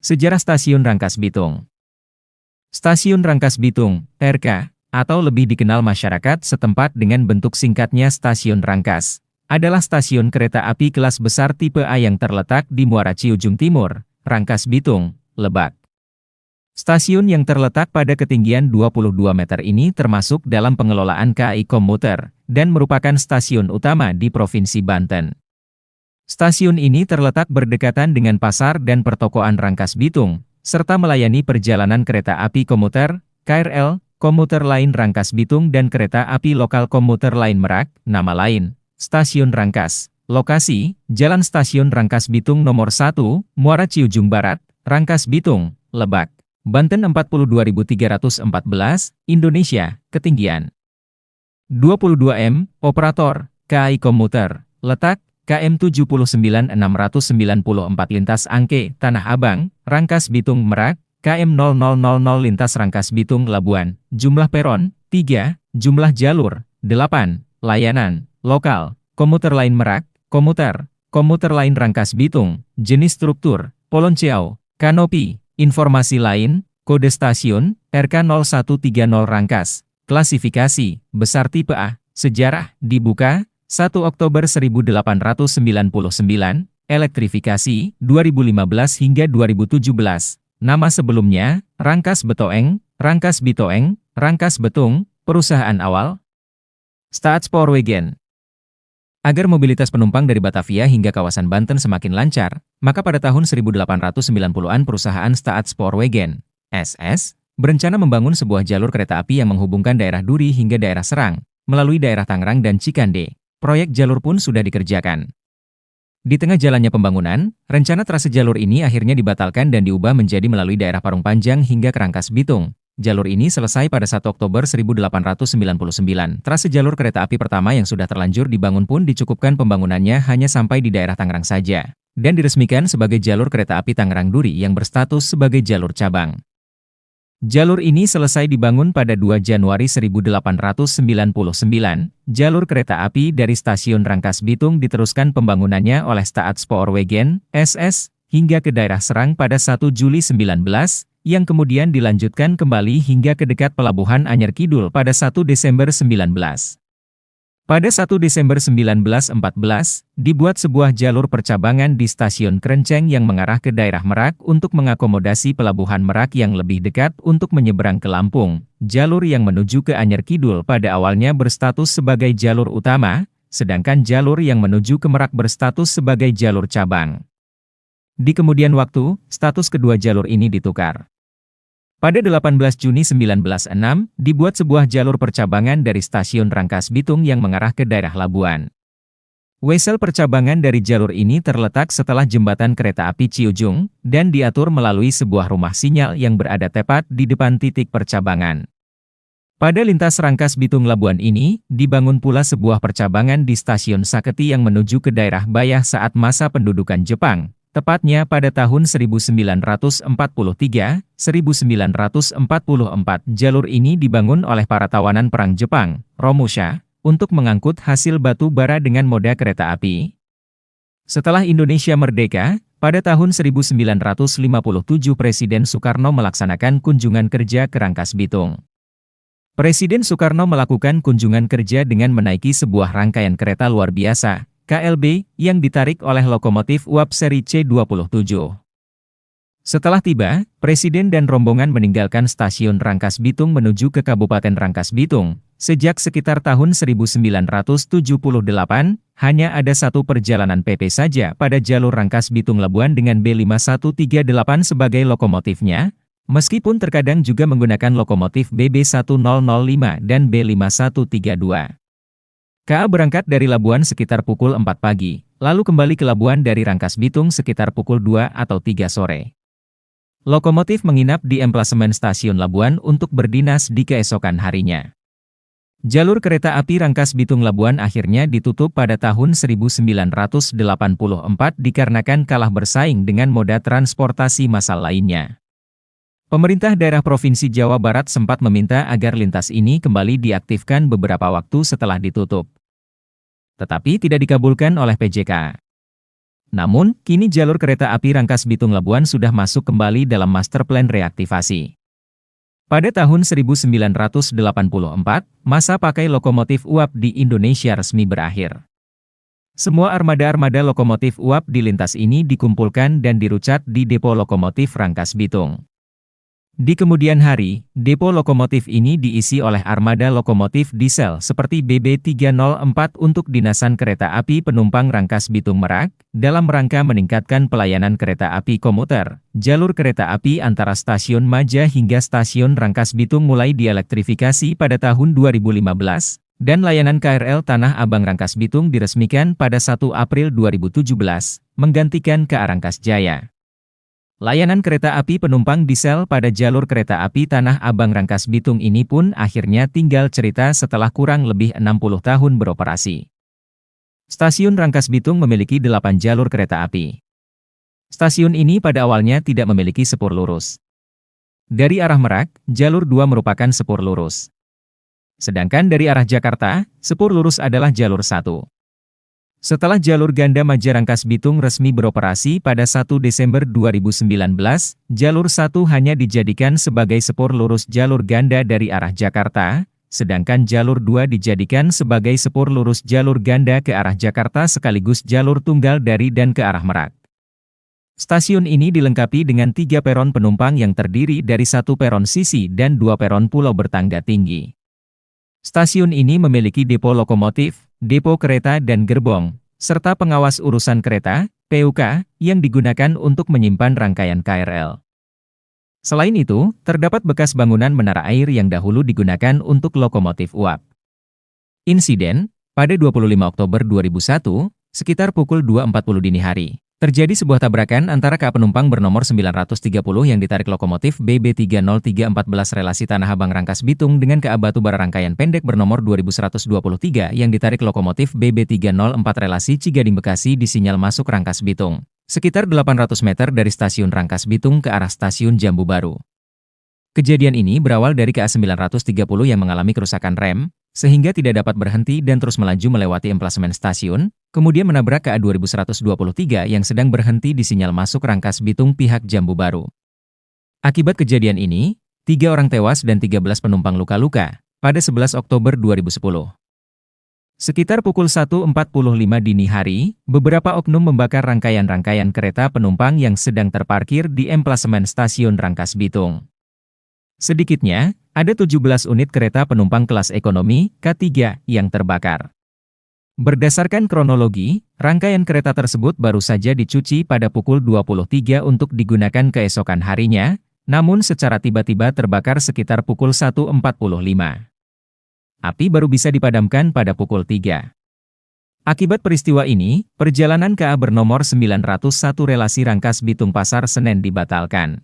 Sejarah Stasiun Rangkas Bitung. Stasiun Rangkas Bitung, RK, atau lebih dikenal masyarakat setempat dengan bentuk singkatnya Stasiun Rangkas, adalah stasiun kereta api kelas besar tipe A yang terletak di Muara Ciujung Timur, Rangkas Bitung, Lebak. Stasiun yang terletak pada ketinggian 22 meter ini termasuk dalam pengelolaan KAI Komuter, dan merupakan stasiun utama di Provinsi Banten. Stasiun ini terletak berdekatan dengan pasar dan pertokoan Rangkas Bitung, serta melayani perjalanan kereta api komuter, KRL, komuter lain Rangkas Bitung dan kereta api lokal komuter lain Merak, nama lain, Stasiun Rangkas. Lokasi, Jalan Stasiun Rangkas Bitung Nomor 1, Muara Ciujung Barat, Rangkas Bitung, Lebak, Banten 42314, Indonesia, ketinggian 22 m, operator, KAI Komuter, letak, KM 79694 lintas Angke, Tanah Abang, Rangkas Bitung Merak, KM 0000 lintas Rangkas Bitung Labuan, jumlah peron, 3, jumlah jalur, 8, layanan, lokal, komuter lain Merak, komuter, komuter lain Rangkas Bitung, jenis struktur, Polonceau, kanopi, informasi lain, kode stasiun, RK0130 Rangkas, klasifikasi, besar tipe A, sejarah, dibuka, 1 Oktober 1899, elektrifikasi, 2015 hingga 2017. Nama sebelumnya, Rangkas Betoeng, Rangkas Bitoeng, Rangkas Betung, perusahaan awal, Staatspoorwegen. Agar mobilitas penumpang dari Batavia hingga kawasan Banten semakin lancar, maka pada tahun 1890-an perusahaan Staatspoorwegen, SS, berencana membangun sebuah jalur kereta api yang menghubungkan daerah Duri hingga daerah Serang, melalui daerah Tangerang dan Cikande. Proyek jalur pun sudah dikerjakan. Di tengah jalannya pembangunan, rencana trase jalur ini akhirnya dibatalkan dan diubah menjadi melalui daerah Parung Panjang hingga ke Rangkas Bitung. Jalur ini selesai pada 1 Oktober 1899. Trase jalur kereta api pertama yang sudah terlanjur dibangun pun dicukupkan pembangunannya hanya sampai di daerah Tangerang saja, dan diresmikan sebagai jalur kereta api Tangerang Duri yang berstatus sebagai jalur cabang. Jalur ini selesai dibangun pada 2 Januari 1899. Jalur kereta api dari Stasiun Rangkas Bitung diteruskan pembangunannya oleh Staatspoorwegen, SS, hingga ke daerah Serang pada 1 Juli 19, yang kemudian dilanjutkan kembali hingga ke dekat Pelabuhan Anyar Kidul pada 1 Desember 19. Pada 1 Desember 1914, dibuat sebuah jalur percabangan di Stasiun Krenceng yang mengarah ke daerah Merak untuk mengakomodasi Pelabuhan Merak yang lebih dekat untuk menyeberang ke Lampung. Jalur yang menuju ke Anyar Kidul pada awalnya berstatus sebagai jalur utama, sedangkan jalur yang menuju ke Merak berstatus sebagai jalur cabang. Di kemudian waktu, status kedua jalur ini ditukar. Pada 18 Juni 1906, dibuat sebuah jalur percabangan dari Stasiun Rangkas Bitung yang mengarah ke daerah Labuan. Wesel percabangan dari jalur ini terletak setelah jembatan kereta api Ciujung, dan diatur melalui sebuah rumah sinyal yang berada tepat di depan titik percabangan. Pada lintas Rangkas Bitung Labuan ini, dibangun pula sebuah percabangan di Stasiun Saketi yang menuju ke daerah Bayah saat masa pendudukan Jepang. Tepatnya pada tahun 1943, 1944, jalur ini dibangun oleh para tawanan perang Jepang, Romusha, untuk mengangkut hasil batu bara dengan moda kereta api. Setelah Indonesia merdeka, pada tahun 1957 Presiden Soekarno melaksanakan kunjungan kerja ke Rangkas Bitung. Presiden Soekarno melakukan kunjungan kerja dengan menaiki sebuah rangkaian kereta luar biasa, KLB, yang ditarik oleh lokomotif uap seri C27. Setelah tiba, Presiden dan rombongan meninggalkan Stasiun Rangkas Bitung menuju ke Kabupaten Rangkas Bitung. Sejak sekitar tahun 1978, hanya ada satu perjalanan PP saja pada jalur Rangkas Bitung Labuan dengan B5138 sebagai lokomotifnya, meskipun terkadang juga menggunakan lokomotif BB1005 dan B5132. KA berangkat dari Labuan sekitar pukul 4 pagi, lalu kembali ke Labuan dari Rangkas Bitung sekitar pukul 2 atau 3 sore. Lokomotif menginap di emplasemen Stasiun Labuan untuk berdinas di keesokan harinya. Jalur kereta api Rangkas Bitung Labuan akhirnya ditutup pada tahun 1984 dikarenakan kalah bersaing dengan moda transportasi massal lainnya. Pemerintah daerah Provinsi Jawa Barat sempat meminta agar lintas ini kembali diaktifkan beberapa waktu setelah ditutup. Tetapi tidak dikabulkan oleh PJK. Namun, kini jalur kereta api Rangkas Bitung Labuan sudah masuk kembali dalam master plan reaktivasi. Pada tahun 1984, masa pakai lokomotif uap di Indonesia resmi berakhir. Semua armada-armada lokomotif uap di lintas ini dikumpulkan dan dirucat di depo lokomotif Rangkas Bitung. Di kemudian hari, depo lokomotif ini diisi oleh armada lokomotif diesel seperti BB304 untuk dinasan kereta api penumpang Rangkas Bitung Merak, dalam rangka meningkatkan pelayanan kereta api komuter. Jalur kereta api antara stasiun Maja hingga stasiun Rangkas Bitung mulai dielektrifikasi pada tahun 2015, dan layanan KRL Tanah Abang Rangkas Bitung diresmikan pada 1 April 2017, menggantikan KA Rangkas Jaya. Layanan kereta api penumpang diesel pada jalur kereta api Tanah Abang Rangkas Bitung ini pun akhirnya tinggal cerita setelah kurang lebih 60 tahun beroperasi. Stasiun Rangkas Bitung memiliki 8 jalur kereta api. Stasiun ini pada awalnya tidak memiliki sepur lurus. Dari arah Merak, jalur 2 merupakan sepur lurus. Sedangkan dari arah Jakarta, sepur lurus adalah jalur 1. Setelah jalur ganda Maja Rangkas Bitung resmi beroperasi pada 1 Desember 2019, jalur 1 hanya dijadikan sebagai sepur lurus jalur ganda dari arah Jakarta, sedangkan jalur 2 dijadikan sebagai sepur lurus jalur ganda ke arah Jakarta sekaligus jalur tunggal dari dan ke arah Merak. Stasiun ini dilengkapi dengan 3 peron penumpang yang terdiri dari 1 peron sisi dan 2 peron pulau bertangga tinggi. Stasiun ini memiliki depo lokomotif, depo kereta dan gerbong, serta pengawas urusan kereta, PUK, yang digunakan untuk menyimpan rangkaian KRL. Selain itu, terdapat bekas bangunan menara air yang dahulu digunakan untuk lokomotif uap. Insiden, pada 25 Oktober 2001, sekitar pukul 2.40 dini hari, terjadi sebuah tabrakan antara KA penumpang bernomor 930 yang ditarik lokomotif BB30314 relasi Tanah Abang Rangkas Bitung dengan KA Batubara rangkaian pendek bernomor 2123 yang ditarik lokomotif BB304 relasi Cigading Bekasi di sinyal masuk Rangkas Bitung, sekitar 800 meter dari stasiun Rangkas Bitung ke arah stasiun Jambu Baru. Kejadian ini berawal dari KA 930 yang mengalami kerusakan rem, sehingga tidak dapat berhenti dan terus melaju melewati emplasemen stasiun, kemudian menabrak KA 2123 yang sedang berhenti di sinyal masuk Rangkas Bitung pihak Jambu Baru. Akibat kejadian ini, 3 orang tewas dan 13 penumpang luka-luka, pada 11 Oktober 2010. Sekitar pukul 1.45 dini hari, beberapa oknum membakar rangkaian-rangkaian kereta penumpang yang sedang terparkir di emplasemen stasiun Rangkas Bitung. Sedikitnya, ada 17 unit kereta penumpang kelas ekonomi, K3, yang terbakar. Berdasarkan kronologi, rangkaian kereta tersebut baru saja dicuci pada pukul 23 untuk digunakan keesokan harinya, namun secara tiba-tiba terbakar sekitar pukul 1.45. Api baru bisa dipadamkan pada pukul 3. Akibat peristiwa ini, perjalanan KA bernomor 901 relasi Rangkas Bitung Pasar Senen dibatalkan.